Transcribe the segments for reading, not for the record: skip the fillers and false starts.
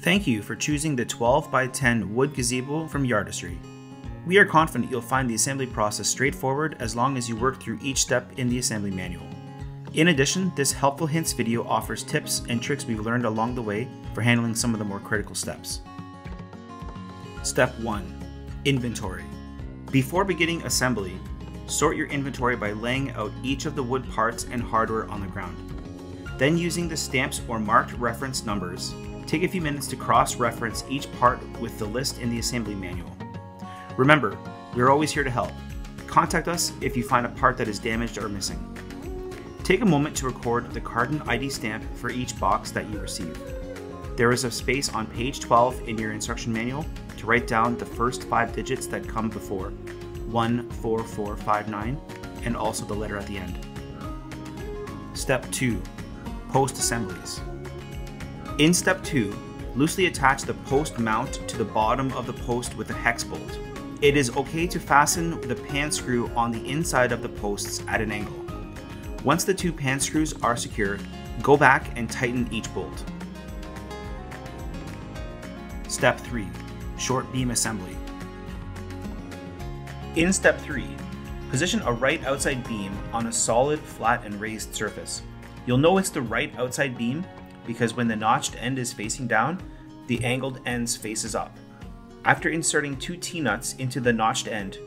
Thank you for choosing the 12 by 10 wood gazebo from Yardistry. We are confident you'll find the assembly process straightforward as long as you work through each step in the assembly manual. In addition, this Helpful Hints video offers tips and tricks we've learned along the way for handling some of the more critical steps. Step 1. Inventory. Before beginning assembly, sort your inventory by laying out each of the wood parts and hardware on the ground. Then, using the stamps or marked reference numbers, take a few minutes to cross-reference each part with the list in the assembly manual. Remember, we're always here to help. Contact us if you find a part that is damaged or missing. Take a moment to record the carton ID stamp for each box that you receive. There is a space on page 12 in your instruction manual to write down the first 5 digits that come before 14459 and also the letter at the end. Step 2. Post assemblies. In step 2, loosely attach the post mount to the bottom of the post with a hex bolt. It is okay to fasten the pan screw on the inside of the posts at an angle. Once the 2 pan screws are secured, go back and tighten each bolt. Step 3. Short beam assembly. In step 3, position a right outside beam on a solid, flat, and raised surface. You'll know it's the right outside beam because when the notched end is facing down, the angled ends faces up. After inserting 2 T-nuts into the notched end,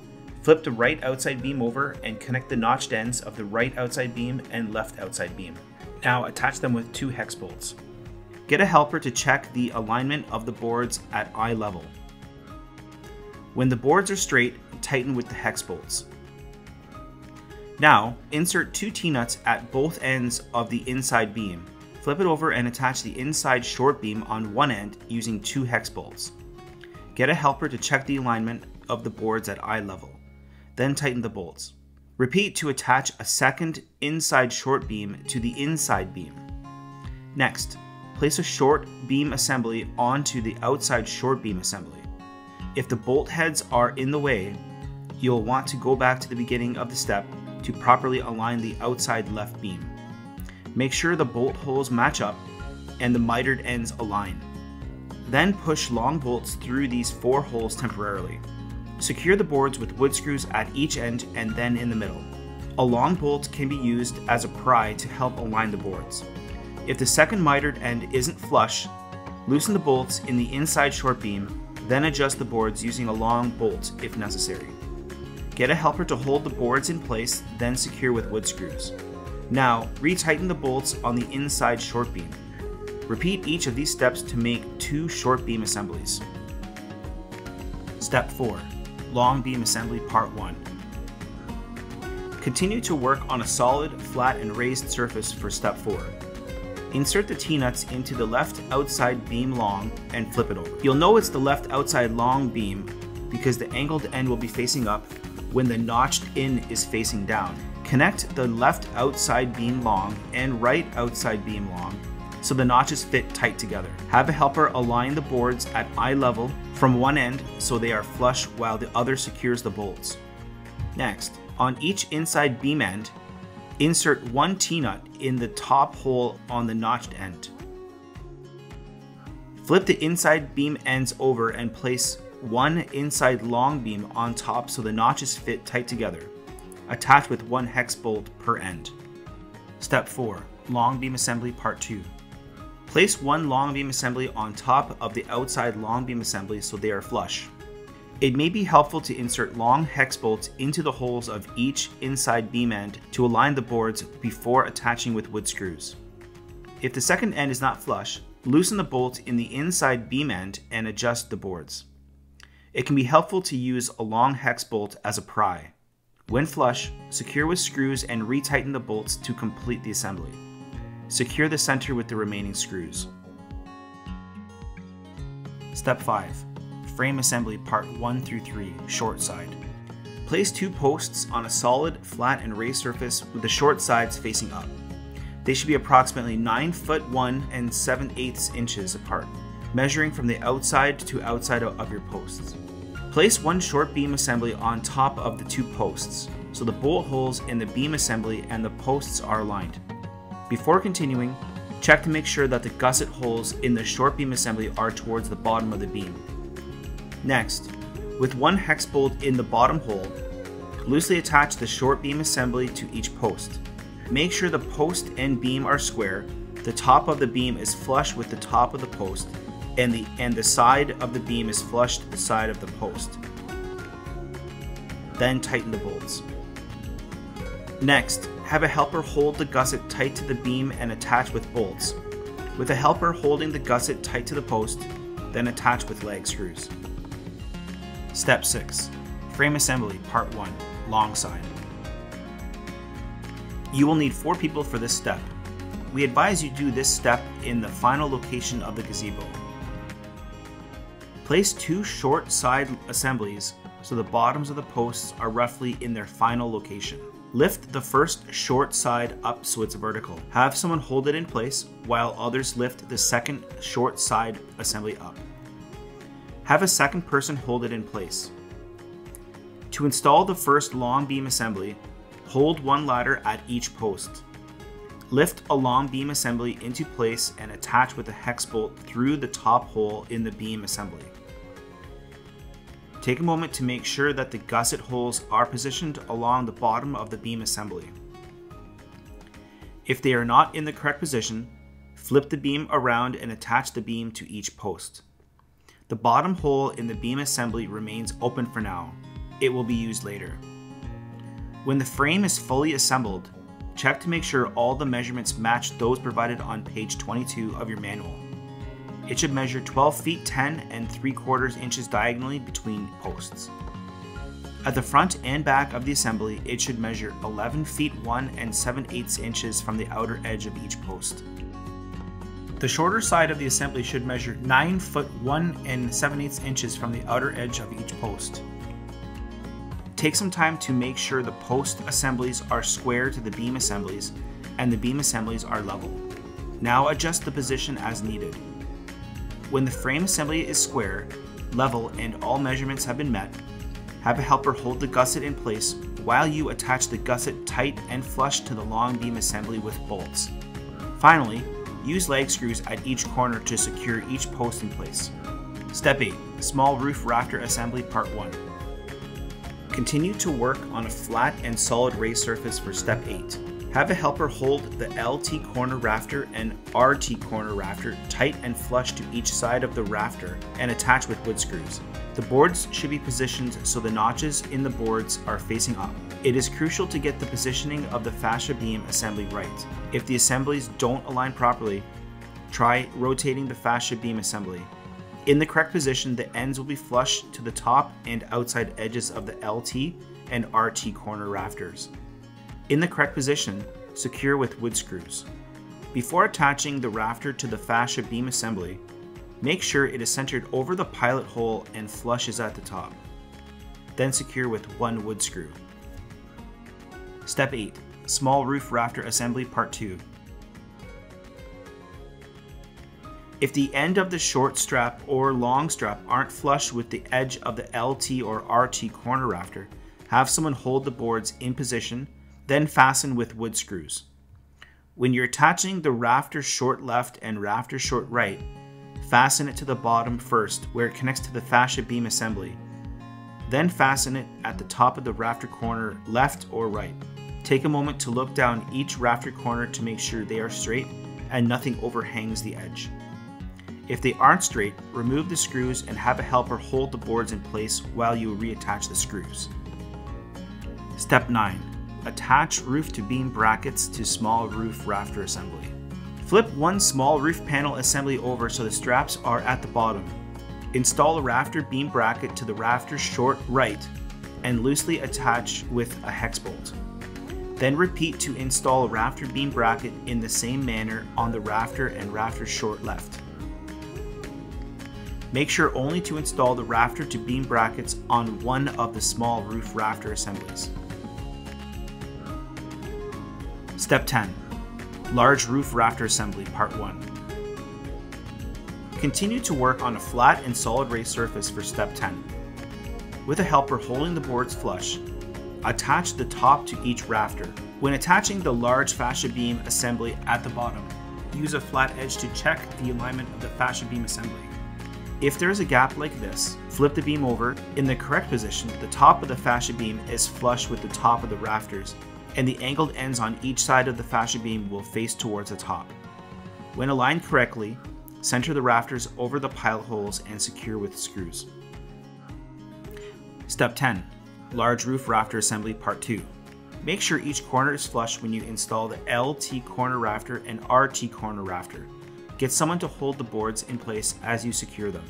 flip the right outside beam over and connect the notched ends of the right outside beam and left outside beam. Now attach them with 2 hex bolts. Get a helper to check the alignment of the boards at eye level. When the boards are straight, tighten with the hex bolts. Now, insert 2 T-nuts at both ends of the inside beam. Flip it over and attach the inside short beam on one end using 2 hex bolts. Get a helper to check the alignment of the boards at eye level. Then tighten the bolts. Repeat to attach a second inside short beam to the inside beam. Next, place a short beam assembly onto the outside short beam assembly. If the bolt heads are in the way, you'll want to go back to the beginning of the step to properly align the outside left beam. Make sure the bolt holes match up and the mitered ends align. Then push long bolts through these 4 holes temporarily. Secure the boards with wood screws at each end and then in the middle. A long bolt can be used as a pry to help align the boards. If the second mitered end isn't flush, loosen the bolts in the inside short beam, then adjust the boards using a long bolt if necessary. Get a helper to hold the boards in place, then secure with wood screws. Now, retighten the bolts on the inside short beam. Repeat each of these steps to make 2 short beam assemblies. Step 4. Long beam assembly part 1. Continue to work on a solid, flat, and raised surface for step 4. Insert the T-nuts into the left outside beam long and flip it over. You'll know it's the left outside long beam because the angled end will be facing up when the notched in is facing down. Connect the left outside beam long and right outside beam long so the notches fit tight together. Have a helper align the boards at eye level from one end so they are flush while the other secures the bolts. Next, on each inside beam end, insert 1 T-nut in the top hole on the notched end. Flip the inside beam ends over and place 1 inside long beam on top so the notches fit tight together. Attach with 1 hex bolt per end. Step 4. Long beam assembly part 2. Place 1 long beam assembly on top of the outside long beam assembly so they are flush. It may be helpful to insert long hex bolts into the holes of each inside beam end to align the boards before attaching with wood screws. If the second end is not flush, loosen the bolt in the inside beam end and adjust the boards. It can be helpful to use a long hex bolt as a pry. When flush, secure with screws and retighten the bolts to complete the assembly. Secure the center with the remaining screws. Step 5. Frame assembly part 1 through 3, short side. Place 2 posts on a solid, flat, and raised surface with the short sides facing up. They should be approximately 9 foot 1 and 7/8 inches apart, measuring from the outside to outside of your posts. Place 1 short beam assembly on top of the 2 posts, so the bolt holes in the beam assembly and the posts are aligned. Before continuing, Check to make sure that the gusset holes in the short beam assembly are towards the bottom of the beam. Next, with one hex bolt in the bottom hole, loosely attach the short beam assembly to each post. Make sure the post and beam are square, the top of the beam is flush with the top of the post, and the side of the beam is flush to the side of the post. Then tighten the bolts. Next, have a helper hold the gusset tight to the beam and attach with bolts, with a helper holding the gusset tight to the post, then attach with lag screws. Step 6. Frame Assembly Part 1, Long Side. You will need 4 people for this step. We advise you do this step in the final location of the gazebo. Place 2 short side assemblies so the bottoms of the posts are roughly in their final location. Lift the first short side up so it's vertical. Have someone hold it in place while others lift the second short side assembly up. Have a second person hold it in place. To install the first long beam assembly, hold one ladder at each post. Lift a long beam assembly into place and attach with a hex bolt through the top hole in the beam assembly. Take a moment to make sure that the gusset holes are positioned along the bottom of the beam assembly. If they are not in the correct position, flip the beam around and attach the beam to each post. The bottom hole in the beam assembly remains open for now. It will be used later. When the frame is fully assembled, check to make sure all the measurements match those provided on page 22 of your manual. It should measure 12 feet 10 and 3/4 inches diagonally between posts. At the front and back of the assembly, it should measure 11 feet 1 and 7/8 inches from the outer edge of each post. The shorter side of the assembly should measure 9 foot 1 and 7/8 inches from the outer edge of each post. Take some time to make sure the post assemblies are square to the beam assemblies and the beam assemblies are level. Now adjust the position as needed. When the frame assembly is square, level, and all measurements have been met, have a helper hold the gusset in place while you attach the gusset tight and flush to the long beam assembly with bolts. Finally, use lag screws at each corner to secure each post in place. Step 8. Small Roof Rafter Assembly Part 1. Continue to work on a flat and solid raised surface for Step 8. Have a helper hold the LT corner rafter and RT corner rafter tight and flush to each side of the rafter and attach with wood screws. The boards should be positioned so the notches in the boards are facing up. It is crucial to get the positioning of the fascia beam assembly right. If the assemblies don't align properly, try rotating the fascia beam assembly. In the correct position, the ends will be flush to the top and outside edges of the LT and RT corner rafters. In the correct position, secure with wood screws. Before attaching the rafter to the fascia beam assembly, make sure it is centered over the pilot hole and flush is at the top. Then secure with one wood screw. Step 8. Small Roof Rafter Assembly Part 2. If the end of the short strap or long strap aren't flush with the edge of the LT or RT corner rafter, have someone hold the boards in position, then fasten with wood screws. When you're attaching the rafter short left and rafter short right, fasten it to the bottom first where it connects to the fascia beam assembly. Then fasten it at the top of the rafter corner left or right. Take a moment to look down each rafter corner to make sure they are straight and nothing overhangs the edge. If they aren't straight, remove the screws and have a helper hold the boards in place while you reattach the screws. Step 9. Attach roof to beam brackets to small roof rafter assembly. Flip one small roof panel assembly over so the straps are at the bottom. Install a rafter beam bracket to the rafter short right and loosely attach with a hex bolt. Then repeat to install a rafter beam bracket in the same manner on the rafter and rafter short left. Make sure only to install the rafter to beam brackets on one of the small roof rafter assemblies. Step 10. Large Roof Rafter Assembly Part 1. Continue to work on a flat and solid raised surface for Step 10. With a helper holding the boards flush, attach the top to each rafter. When attaching the large fascia beam assembly at the bottom, use a flat edge to check the alignment of the fascia beam assembly. If there is a gap like this, flip the beam over. In the correct position, the top of the fascia beam is flush with the top of the rafters, and the angled ends on each side of the fascia beam will face towards the top. When aligned correctly, center the rafters over the pilot holes and secure with screws. Step 10. Large Roof Rafter Assembly Part 2. Make sure each corner is flush when you install the LT corner rafter and RT corner rafter. Get someone to hold the boards in place as you secure them.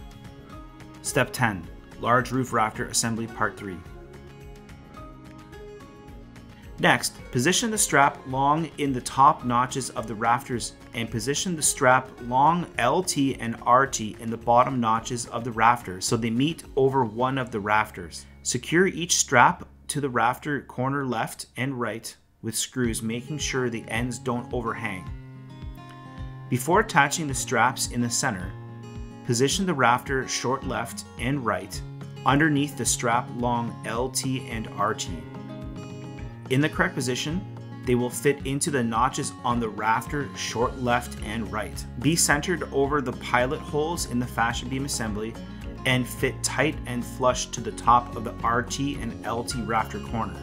Step 10. Large Roof Rafter Assembly Part 3. Next, position the strap long in the top notches of the rafters and position the strap long LT and RT in the bottom notches of the rafters so they meet over one of the rafters. Secure each strap to the rafter corner left and right with screws, making sure the ends don't overhang. Before attaching the straps in the center, position the rafter short left and right underneath the strap long LT and RT. In the correct position, they will fit into the notches on the rafter short left and right. Be centered over the pilot holes in the fascia beam assembly and fit tight and flush to the top of the RT and LT rafter corner.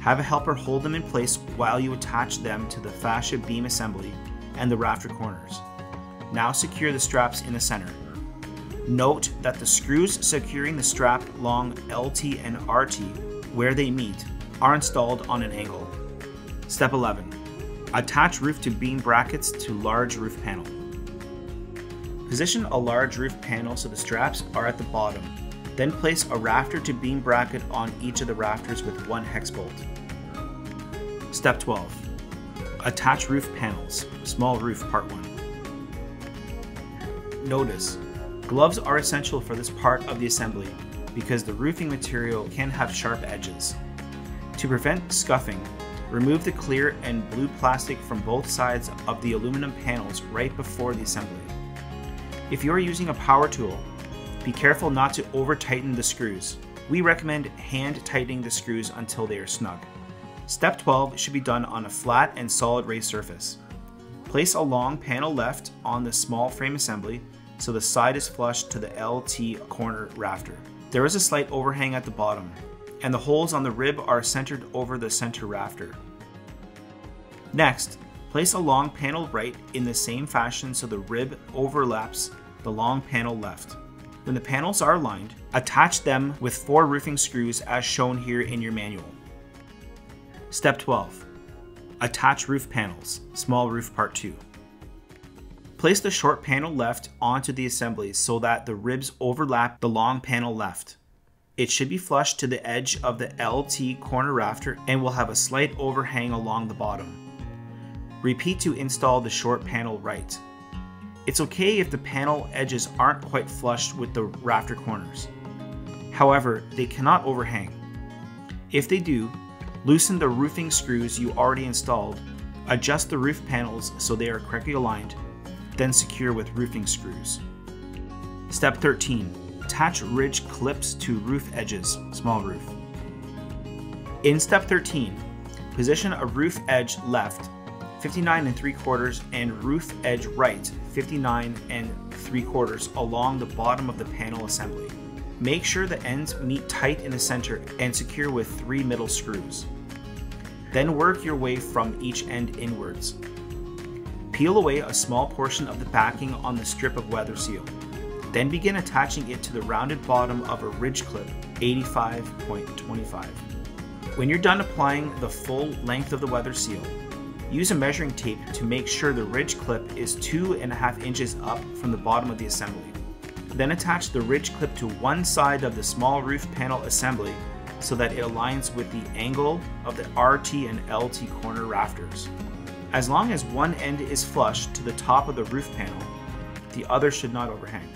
Have a helper hold them in place while you attach them to the fascia beam assembly and the rafter corners. Now secure the straps in the center. Note that the screws securing the strap long LT and RT where they meet are installed on an angle. Step 11. Attach roof to beam brackets to large roof panel. Position a large roof panel so the straps are at the bottom. Then place a rafter to beam bracket on each of the rafters with one hex bolt. Step 12. Attach roof panels. Small roof Part 1. Notice, gloves are essential for this part of the assembly because the roofing material can have sharp edges. To prevent scuffing, remove the clear and blue plastic from both sides of the aluminum panels right before the assembly. If you are using a power tool, be careful not to over-tighten the screws. We recommend hand tightening the screws until they are snug. Step 12 should be done on a flat and solid raised surface. Place a long panel left on the small frame assembly so the side is flush to the LT corner rafter. There is a slight overhang at the bottom, and the holes on the rib are centered over the center rafter. Next, place a long panel right in the same fashion so the rib overlaps the long panel left. When the panels are aligned, attach them with 4 roofing screws as shown here in your manual. Step 12. Attach roof panels. Small roof Part 2. Place the short panel left onto the assembly so that the ribs overlap the long panel left. It should be flush to the edge of the LT corner rafter and will have a slight overhang along the bottom. Repeat to install the short panel right. It's okay if the panel edges aren't quite flush with the rafter corners. However, they cannot overhang. If they do, loosen the roofing screws you already installed, adjust the roof panels so they are correctly aligned, then secure with roofing screws. Step 13. Attach ridge clips to roof edges. Small roof. In step 13, position a roof edge left 59 3/4 and roof edge right 59 3/4 along the bottom of the panel assembly. Make sure the ends meet tight in the center and secure with 3 middle screws. Then work your way from each end inwards. Peel away a small portion of the backing on the strip of weather seal. Then begin attaching it to the rounded bottom of a ridge clip 85.25. When you're done applying the full length of the weather seal, use a measuring tape to make sure the ridge clip is 2.5 inches up from the bottom of the assembly. Then attach the ridge clip to one side of the small roof panel assembly so that it aligns with the angle of the RT and LT corner rafters. As long as one end is flush to the top of the roof panel, the other should not overhang.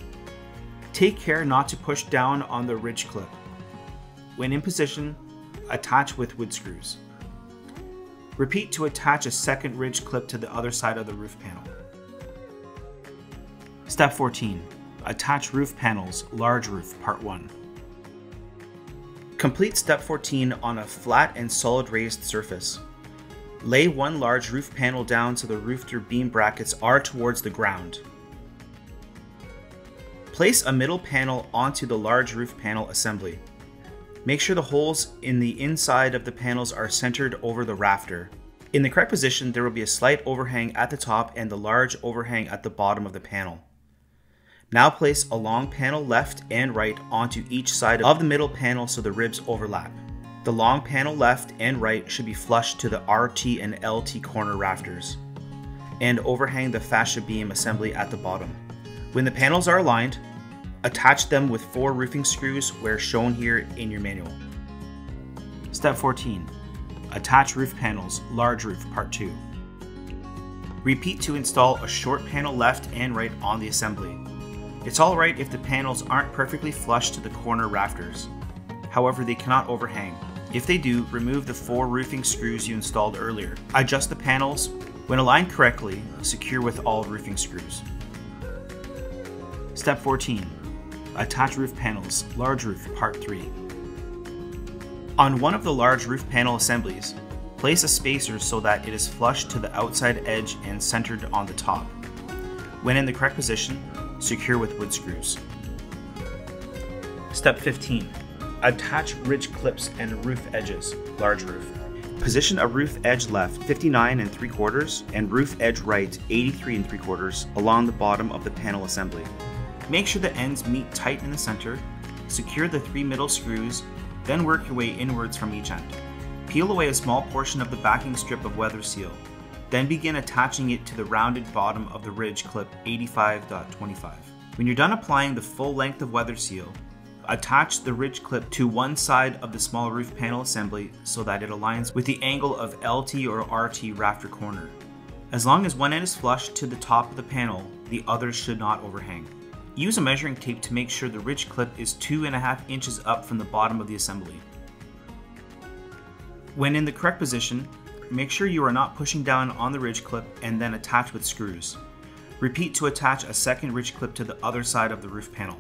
Take care not to push down on the ridge clip. When in position, attach with wood screws. Repeat to attach a second ridge clip to the other side of the roof panel. Step 14. Attach roof panels. Large roof Part 1. Complete step 14 on a flat and solid raised surface. Lay one large roof panel down so the roof through beam brackets are towards the ground. Place a middle panel onto the large roof panel assembly. Make sure the holes in the inside of the panels are centered over the rafter. In the correct position, there will be a slight overhang at the top and the large overhang at the bottom of the panel. Now place a long panel left and right onto each side of the middle panel so the ribs overlap. The long panel left and right should be flush to the RT and LT corner rafters, and overhang the fascia beam assembly at the bottom. When the panels are aligned, attach them with 4 roofing screws where shown here in your manual. Step 14. Attach roof panels, large roof, part 2. Repeat to install a short panel left and right on the assembly. It's alright if the panels aren't perfectly flush to the corner rafters. However, they cannot overhang. If they do, remove the 4 roofing screws you installed earlier. Adjust the panels. When aligned correctly, secure with all roofing screws. Step 14. Attach roof panels, large roof, part 3. On one of the large roof panel assemblies, place a spacer so that it is flush to the outside edge and centered on the top. When in the correct position, secure with wood screws. Step 15. Attach ridge clips and roof edges, large roof. Position a roof edge left 59 3/4 and roof edge right 83 3/4 along the bottom of the panel assembly. Make sure the ends meet tight in the center, secure the 3 middle screws, then work your way inwards from each end. Peel away a small portion of the backing strip of weather seal, then begin attaching it to the rounded bottom of the ridge clip 85.25. When you're done applying the full length of weather seal, attach the ridge clip to one side of the small roof panel assembly so that it aligns with the angle of LT or RT rafter corner. As long as one end is flush to the top of the panel, the others should not overhang. Use a measuring tape to make sure the ridge clip is 2.5 inches up from the bottom of the assembly. When in the correct position, make sure you are not pushing down on the ridge clip and then attach with screws. Repeat to attach a second ridge clip to the other side of the roof panel.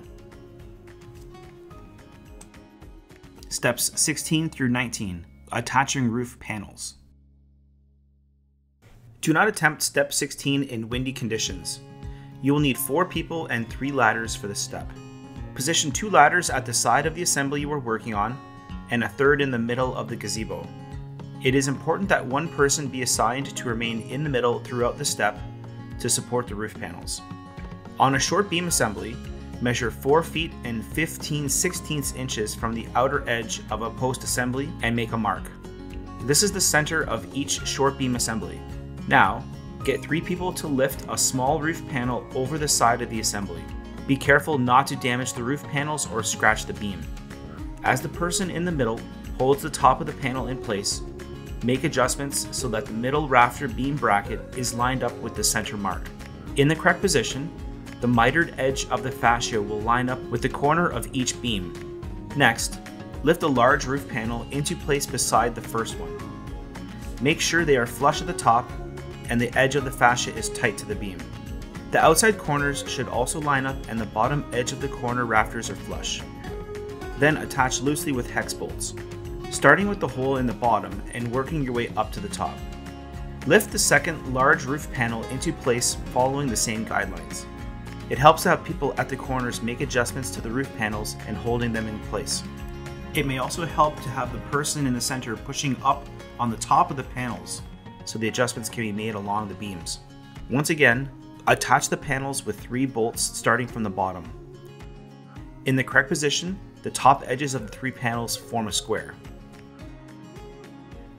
Steps 16 through 19. Attaching roof panels. Do not attempt step 16 in windy conditions. You will need 4 people and 3 ladders for this step. Position 2 ladders at the side of the assembly you are working on and a third in the middle of the gazebo. It is important that one person be assigned to remain in the middle throughout the step to support the roof panels. On a short beam assembly, measure 4 feet and 15/16 inches from the outer edge of a post assembly and make a mark. This is the center of each short beam assembly. Now, get 3 people to lift a small roof panel over the side of the assembly. Be careful not to damage the roof panels or scratch the beam. As the person in the middle holds the top of the panel in place, make adjustments so that the middle rafter beam bracket is lined up with the center mark. In the correct position, the mitered edge of the fascia will line up with the corner of each beam. Next, lift the large roof panel into place beside the first one. Make sure they are flush at the top and the edge of the fascia is tight to the beam. The outside corners should also line up and the bottom edge of the corner rafters are flush. Then attach loosely with hex bolts, starting with the hole in the bottom and working your way up to the top. Lift the second large roof panel into place following the same guidelines. It helps to have people at the corners make adjustments to the roof panels and holding them in place. It may also help to have the person in the center pushing up on the top of the panels so the adjustments can be made along the beams. Once again, attach the panels with 3 bolts starting from the bottom. In the correct position, the top edges of the 3 panels form a square.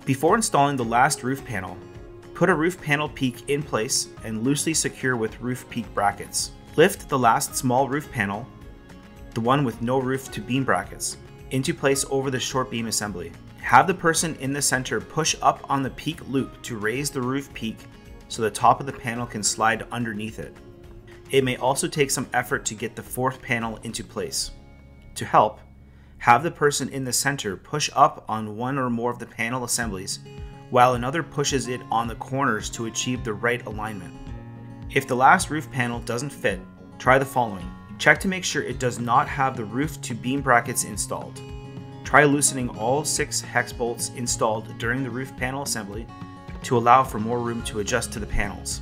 Before installing the last roof panel, put a roof panel peak in place and loosely secure with roof peak brackets. Lift the last small roof panel, the one with no roof to beam brackets, into place over the short beam assembly. Have the person in the center push up on the peak loop to raise the roof peak so the top of the panel can slide underneath it. It may also take some effort to get the 4th panel into place. To help, have the person in the center push up on one or more of the panel assemblies while another pushes it on the corners to achieve the right alignment. If the last roof panel doesn't fit, try the following. Check to make sure it does not have the roof to beam brackets installed. Try loosening all 6 hex bolts installed during the roof panel assembly to allow for more room to adjust to the panels.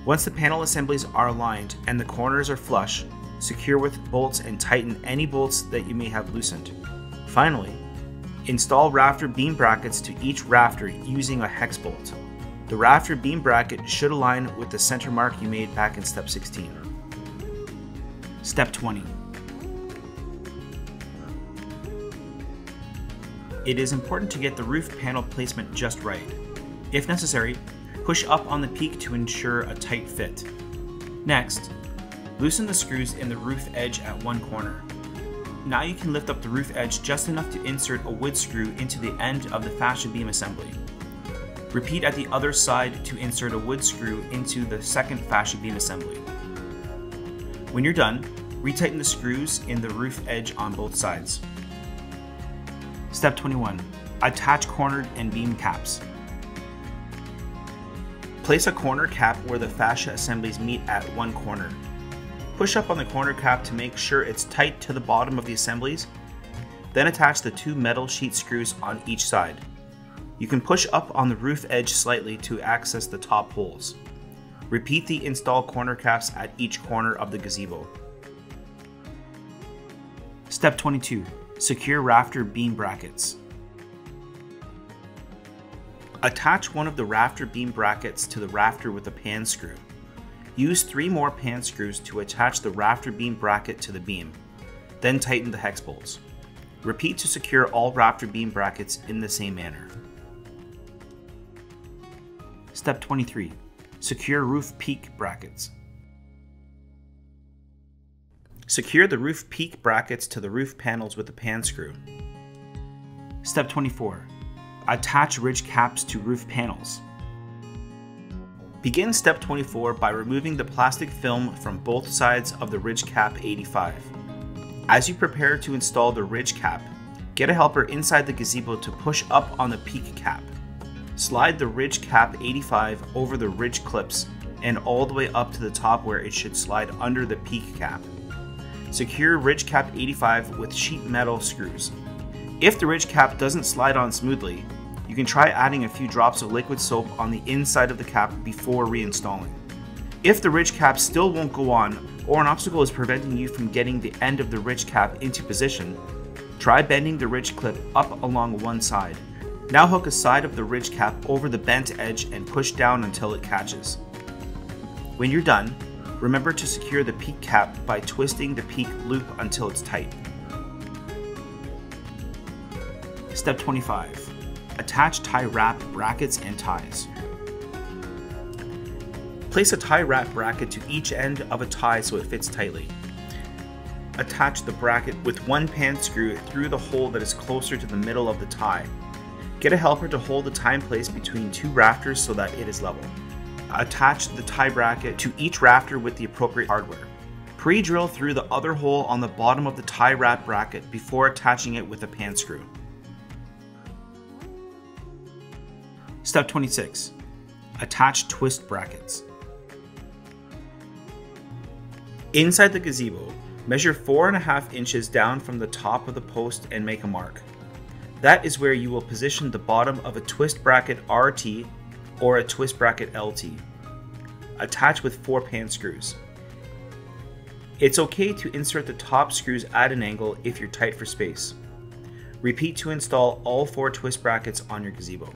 Once the panel assemblies are aligned and the corners are flush, secure with bolts and tighten any bolts that you may have loosened. Finally, install rafter beam brackets to each rafter using a hex bolt. The rafter beam bracket should align with the center mark you made back in step 16. Step 20. It is important to get the roof panel placement just right. If necessary, push up on the peak to ensure a tight fit. Next, loosen the screws in the roof edge at one corner. Now you can lift up the roof edge just enough to insert a wood screw into the end of the fascia beam assembly. Repeat at the other side to insert a wood screw into the second fascia beam assembly. When you're done, retighten the screws in the roof edge on both sides. Step 21. Attach corner and beam caps. Place a corner cap where the fascia assemblies meet at one corner. Push up on the corner cap to make sure it's tight to the bottom of the assemblies, then attach the two metal sheet screws on each side. You can push up on the roof edge slightly to access the top holes. Repeat the install corner caps at each corner of the gazebo. Step 22. Secure rafter beam brackets. Attach one of the rafter beam brackets to the rafter with a pan screw. Use 3 more pan screws to attach the rafter beam bracket to the beam, then tighten the hex bolts. Repeat to secure all rafter beam brackets in the same manner. Step 23. Secure roof peak brackets. Secure the roof peak brackets to the roof panels with a pan screw. Step 24. Attach ridge caps to roof panels. Begin step 24 by removing the plastic film from both sides of the ridge cap 85. As you prepare to install the ridge cap, get a helper inside the gazebo to push up on the peak cap. Slide the ridge cap 85 over the ridge clips and all the way up to the top where it should slide under the peak cap. Secure ridge cap 85 with sheet metal screws. If the ridge cap doesn't slide on smoothly, you can try adding a few drops of liquid soap on the inside of the cap before reinstalling. If the ridge cap still won't go on, or an obstacle is preventing you from getting the end of the ridge cap into position, try bending the ridge clip up along one side. Now hook a side of the ridge cap over the bent edge and push down until it catches. When you're done, remember to secure the peak cap by twisting the peak loop until it's tight. Step 25. Attach tie wrap brackets and ties. Place a tie wrap bracket to each end of a tie so it fits tightly. Attach the bracket with one pan screw through the hole that is closer to the middle of the tie. Get a helper to hold the tie in place between 2 rafters so that it is level. Attach the tie bracket to each rafter with the appropriate hardware. Pre-drill through the other hole on the bottom of the tie wrap bracket before attaching it with a pan screw. Step 26. Attach twist brackets. Inside the gazebo, measure 4.5 inches down from the top of the post and make a mark. That is where you will position the bottom of a twist bracket RT or a twist bracket LT. Attach with 4 pan screws. It's okay to insert the top screws at an angle if you're tight for space. Repeat to install all 4 twist brackets on your gazebo.